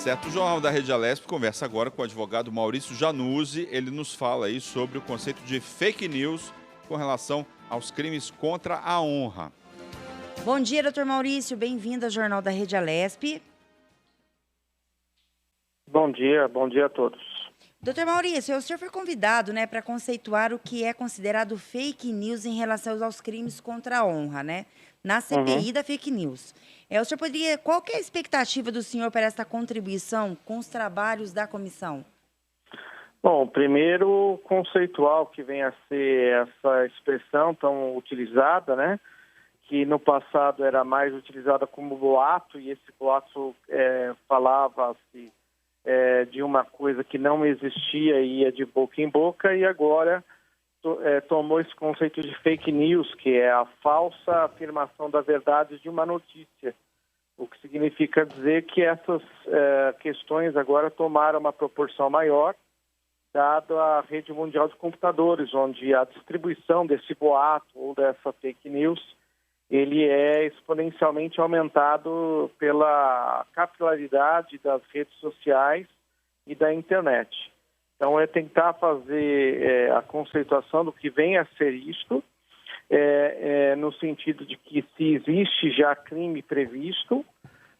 certo. O Jornal da Rede Alesp conversa agora com o advogado Maurício Januzzi. Ele nos fala aí sobre o conceito de fake news com relação aos crimes contra a honra. Bom dia, doutor Maurício. Bem-vindo ao Jornal da Rede Alesp. Bom dia a todos. Doutor Maurício, o senhor foi convidado, para conceituar o que é considerado fake news em relação aos crimes contra a honra, na CPI da fake news. Qual que é a expectativa do senhor para esta contribuição com os trabalhos da comissão? Bom, primeiro conceitual que vem a ser essa expressão tão utilizada, que no passado era mais utilizada como boato, e esse boato falava-se de uma coisa que não existia e ia de boca em boca, e agora tomou esse conceito de fake news, que é a falsa afirmação da verdade de uma notícia, o que significa dizer que essas questões agora tomaram uma proporção maior, dado a rede mundial de computadores, onde a distribuição desse boato ou dessa fake news, ele é exponencialmente aumentado pela capilaridade das redes sociais e da internet. Então, é tentar fazer a conceituação do que vem a ser isto, no sentido de que se existe já crime previsto,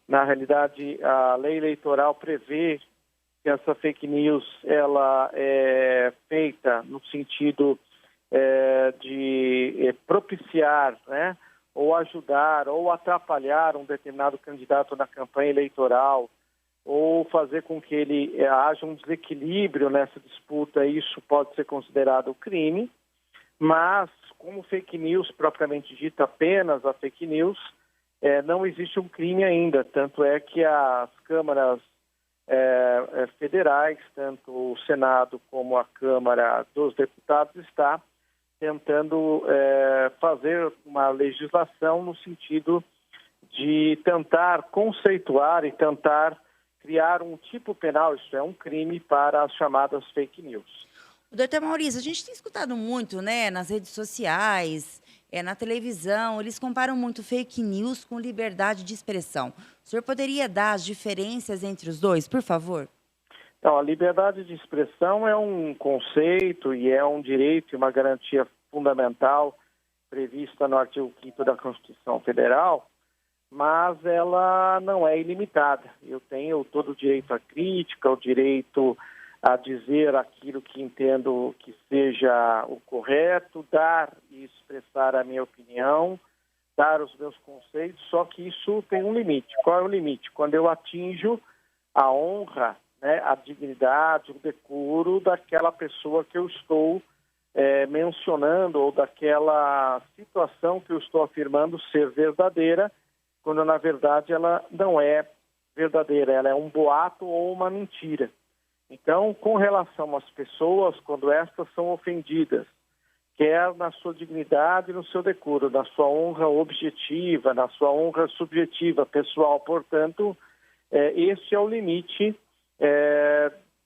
na realidade, a lei eleitoral prevê que essa fake news ela é feita no sentido de propiciar, ou ajudar, ou atrapalhar um determinado candidato na campanha eleitoral, ou fazer com que ele haja um desequilíbrio nessa disputa, isso pode ser considerado crime, mas como fake news propriamente dita, apenas a fake news, não existe um crime ainda, tanto é que as câmaras federais, tanto o Senado como a Câmara dos Deputados, está tentando fazer uma legislação no sentido de tentar conceituar e tentar criar um tipo penal, isto é, um crime para as chamadas fake news. Doutor Maurício, a gente tem escutado muito, nas redes sociais, na televisão, eles comparam muito fake news com liberdade de expressão. O senhor poderia dar as diferenças entre os dois, por favor? Então, a liberdade de expressão é um conceito e é um direito e uma garantia fundamental prevista no artigo 5º da Constituição Federal, mas ela não é ilimitada. Eu tenho todo o direito à crítica, o direito a dizer aquilo que entendo que seja o correto, dar e expressar a minha opinião, dar os meus conceitos, só que isso tem um limite. Qual é o limite? Quando eu atinjo a honra, a dignidade, o decoro daquela pessoa que eu estou mencionando, ou daquela situação que eu estou afirmando ser verdadeira, quando na verdade ela não é verdadeira, ela é um boato ou uma mentira. Então, com relação às pessoas, quando estas são ofendidas, quer na sua dignidade, no seu decoro, na sua honra objetiva, na sua honra subjetiva, pessoal, portanto, esse é o limite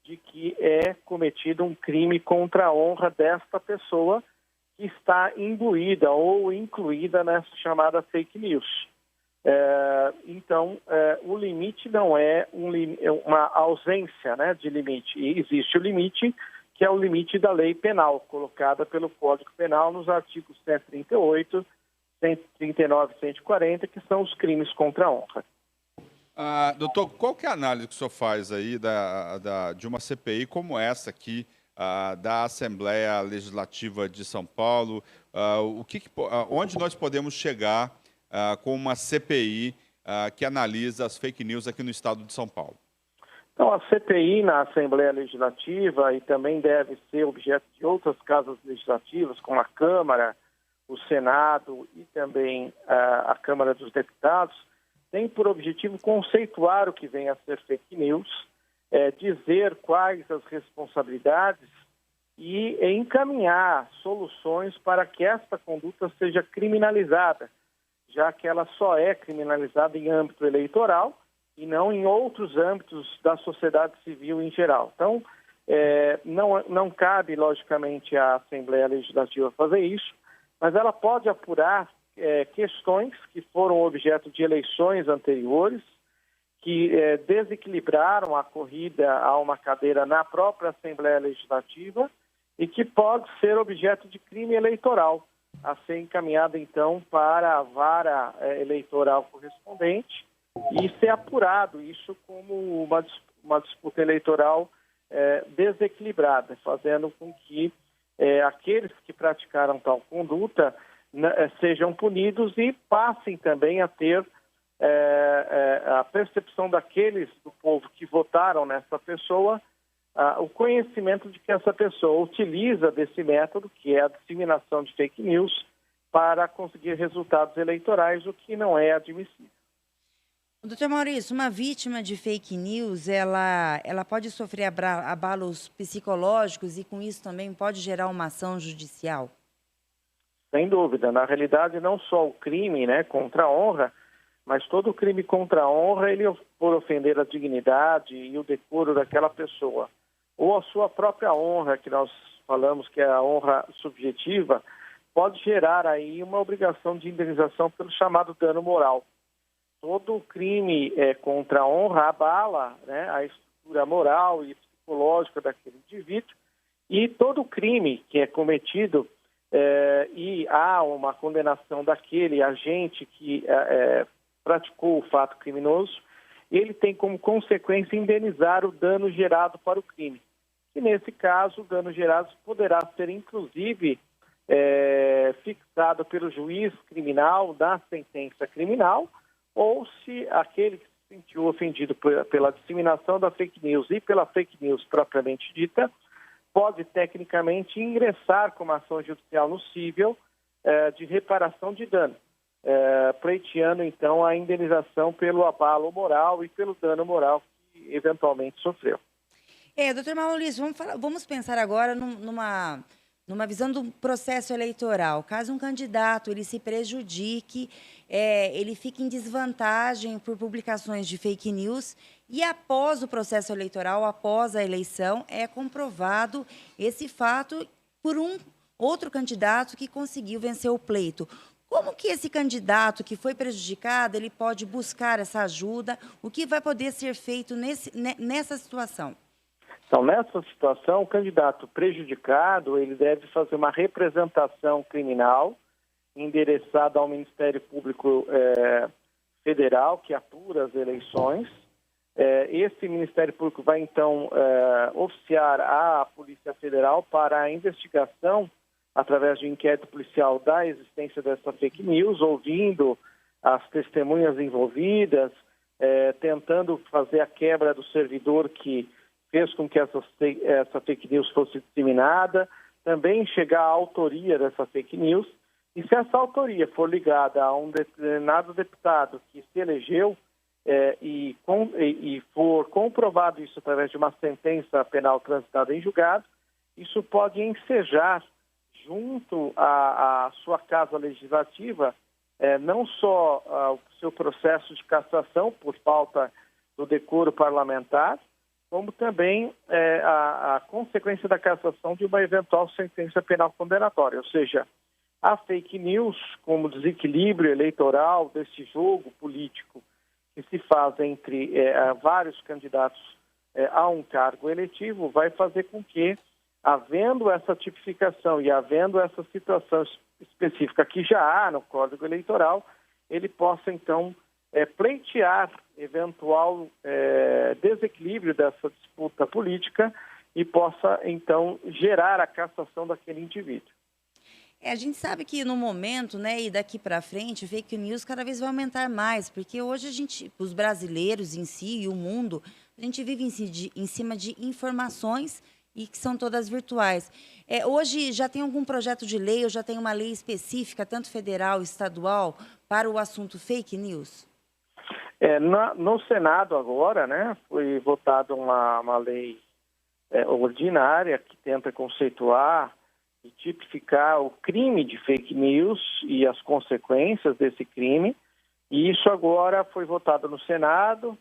de que é cometido um crime contra a honra desta pessoa que está imbuída ou incluída nessa chamada fake news. Então, o limite não é uma ausência de limite. E existe o limite, que é o limite da lei penal, colocada pelo Código Penal nos artigos 138, 139 e 140, que são os crimes contra a honra. Doutor, qual que é a análise que o senhor faz aí de uma CPI como essa aqui, da Assembleia Legislativa de São Paulo? Onde nós podemos chegar com uma CPI que analisa as fake news aqui no estado de São Paulo? Então, a CPI na Assembleia Legislativa, e também deve ser objeto de outras casas legislativas, como a Câmara, o Senado e também a Câmara dos Deputados, tem por objetivo conceituar o que vem a ser fake news, dizer quais as responsabilidades e encaminhar soluções para que esta conduta seja criminalizada, já que ela só é criminalizada em âmbito eleitoral e não em outros âmbitos da sociedade civil em geral. Então, não cabe, logicamente, à Assembleia Legislativa fazer isso, mas ela pode apurar questões que foram objeto de eleições anteriores que desequilibraram a corrida a uma cadeira na própria Assembleia Legislativa e que pode ser objeto de crime eleitoral, a ser encaminhada, então, para a vara eleitoral correspondente e ser apurado isso como uma disputa eleitoral desequilibrada, fazendo com que aqueles que praticaram tal conduta sejam punidos e passem também a ter a percepção daqueles do povo que votaram nessa pessoa, o conhecimento de que essa pessoa utiliza desse método, que é a disseminação de fake news, para conseguir resultados eleitorais, o que não é admissível. Doutor Maurício, uma vítima de fake news, ela pode sofrer abalos psicológicos e com isso também pode gerar uma ação judicial? Sem dúvida. Na realidade, não só o crime, né, contra a honra, mas todo crime contra a honra, ele por ofender a dignidade e o decoro daquela pessoa, ou a sua própria honra, que nós falamos que é a honra subjetiva, pode gerar aí uma obrigação de indenização pelo chamado dano moral. Todo crime contra a honra abala, né, a estrutura moral e psicológica daquele indivíduo, e todo crime que é cometido e há uma condenação daquele agente que praticou o fato criminoso, ele tem como consequência indenizar o dano gerado para o crime. E nesse caso, o dano gerado poderá ser inclusive fixado pelo juiz criminal da sentença criminal, ou se aquele que se sentiu ofendido pela disseminação da fake news e pela fake news propriamente dita, pode tecnicamente ingressar com uma ação judicial no cível de reparação de dano, pleiteando então a indenização pelo abalo moral e pelo dano moral que eventualmente sofreu. Doutor Maurício, vamos pensar agora numa visão do processo eleitoral. Caso um candidato ele se prejudique, ele fique em desvantagem por publicações de fake news e após o processo eleitoral, após a eleição, é comprovado esse fato por um outro candidato que conseguiu vencer o pleito. Como que esse candidato que foi prejudicado, ele pode buscar essa ajuda? O que vai poder ser feito nessa situação? Então, nessa situação, o candidato prejudicado, ele deve fazer uma representação criminal endereçada ao Ministério Público Federal, que apura as eleições. Esse Ministério Público vai, então, oficiar à Polícia Federal para a investigação, através de um inquérito policial, da existência dessa fake news, ouvindo as testemunhas envolvidas, tentando fazer a quebra do servidor que fez com que essa fake news fosse disseminada, também chegar à autoria dessa fake news, e se essa autoria for ligada a um determinado deputado que se elegeu e for comprovado isso através de uma sentença penal transitada em julgado, isso pode ensejar junto à sua casa legislativa não só o seu processo de cassação por falta do decoro parlamentar, como também a consequência da cassação de uma eventual sentença penal condenatória. Ou seja, a fake news, como desequilíbrio eleitoral desse jogo político que se faz entre vários candidatos a um cargo eletivo, vai fazer com que, havendo essa tipificação e havendo essa situação específica que já há no Código Eleitoral, ele possa, então, pleitear eventual desequilíbrio dessa disputa política e possa, então, gerar a cassação daquele indivíduo. A gente sabe que no momento, né, e daqui para frente, fake news cada vez vai aumentar mais, porque hoje os brasileiros em si e o mundo, a gente vive em cima de informações e que são todas virtuais. Hoje já tem algum projeto de lei ou já tem uma lei específica, tanto federal, estadual, para o assunto fake news? No Senado agora, né, foi votada uma lei ordinária que tenta conceituar e tipificar o crime de fake news e as consequências desse crime. E isso agora foi votado no Senado,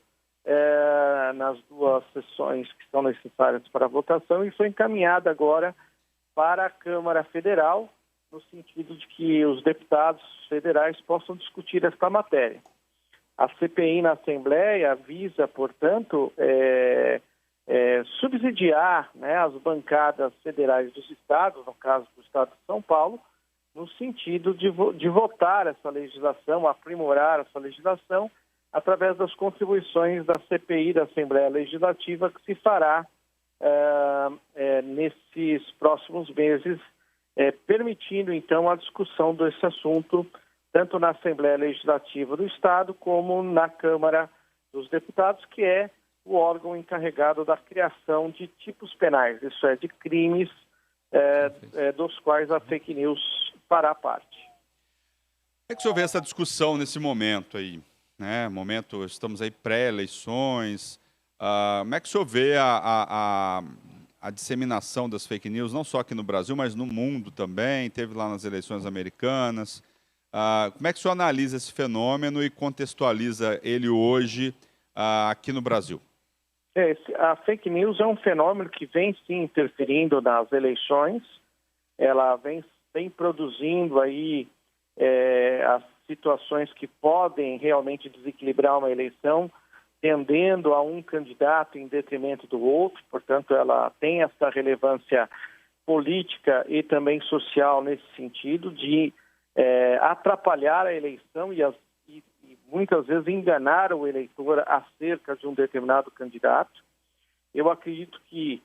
nas duas sessões que são necessárias para a votação, e foi encaminhado agora para a Câmara Federal, no sentido de que os deputados federais possam discutir esta matéria. A CPI na Assembleia visa, portanto, subsidiar, né, as bancadas federais dos estados, no caso do estado de São Paulo, no sentido de votar essa legislação, aprimorar essa legislação, através das contribuições da CPI, da Assembleia Legislativa, que se fará nesses próximos meses, permitindo, então, a discussão desse assunto, tanto na Assembleia Legislativa do Estado, como na Câmara dos Deputados, que é o órgão encarregado da criação de tipos penais, isso é, de crimes dos quais a fake news fará parte. Como é que o senhor vê essa discussão nesse momento aí? Né? Estamos aí pré-eleições. Como é que o senhor vê a disseminação das fake news, não só aqui no Brasil, mas no mundo também? Teve lá nas eleições americanas. Como é que o senhor analisa esse fenômeno e contextualiza ele hoje aqui no Brasil? A fake news é um fenômeno que vem sim interferindo nas eleições. Ela vem produzindo aí as situações que podem realmente desequilibrar uma eleição, tendendo a um candidato em detrimento do outro. Portanto, ela tem essa relevância política e também social nesse sentido de atrapalhar a eleição e muitas vezes enganar o eleitor acerca de um determinado candidato. Eu acredito que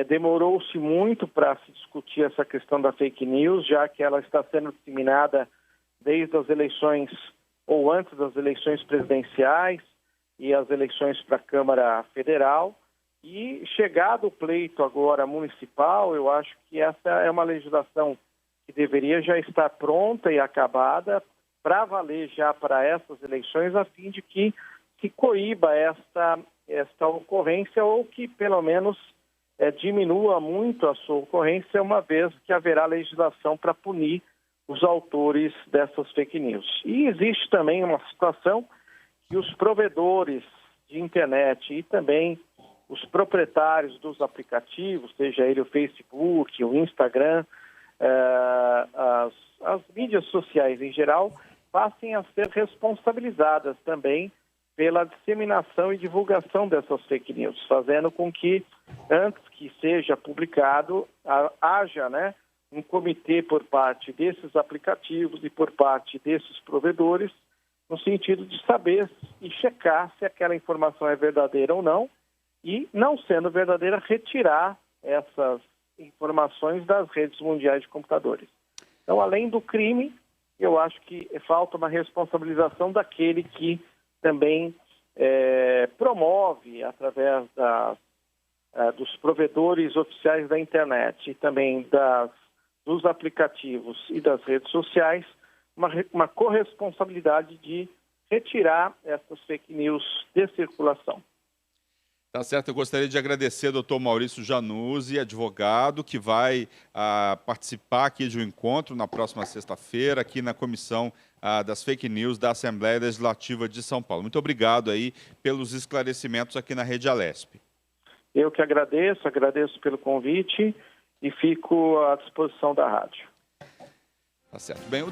demorou-se muito para se discutir essa questão da fake news, já que ela está sendo disseminada desde as eleições ou antes das eleições presidenciais e as eleições para a Câmara Federal. E chegado o pleito agora municipal, eu acho que essa é uma legislação que deveria já estar pronta e acabada para valer já para essas eleições, a fim de que se coíba esta ocorrência ou que pelo menos diminua muito a sua ocorrência, uma vez que haverá legislação para punir os autores dessas fake news. E existe também uma situação que os provedores de internet e também os proprietários dos aplicativos, seja ele o Facebook, o Instagram, as mídias sociais em geral, passem a ser responsabilizadas também pela disseminação e divulgação dessas fake news, fazendo com que, antes que seja publicado, haja, né, um comitê por parte desses aplicativos e por parte desses provedores, no sentido de saber e checar se aquela informação é verdadeira ou não, e, não sendo verdadeira, retirar essas informações das redes mundiais de computadores. Então, além do crime, eu acho que falta uma responsabilização daquele que também promove, através dos provedores oficiais da internet e também dos aplicativos e das redes sociais, uma corresponsabilidade de retirar essas fake news de circulação. Tá certo, eu gostaria de agradecer ao doutor Maurício Januzzi, advogado, que vai participar aqui de um encontro na próxima sexta-feira, aqui na Comissão das Fake News da Assembleia Legislativa de São Paulo. Muito obrigado aí pelos esclarecimentos aqui na Rede Alesp. Eu que agradeço pelo convite e fico à disposição da rádio. Tá certo. Bem, o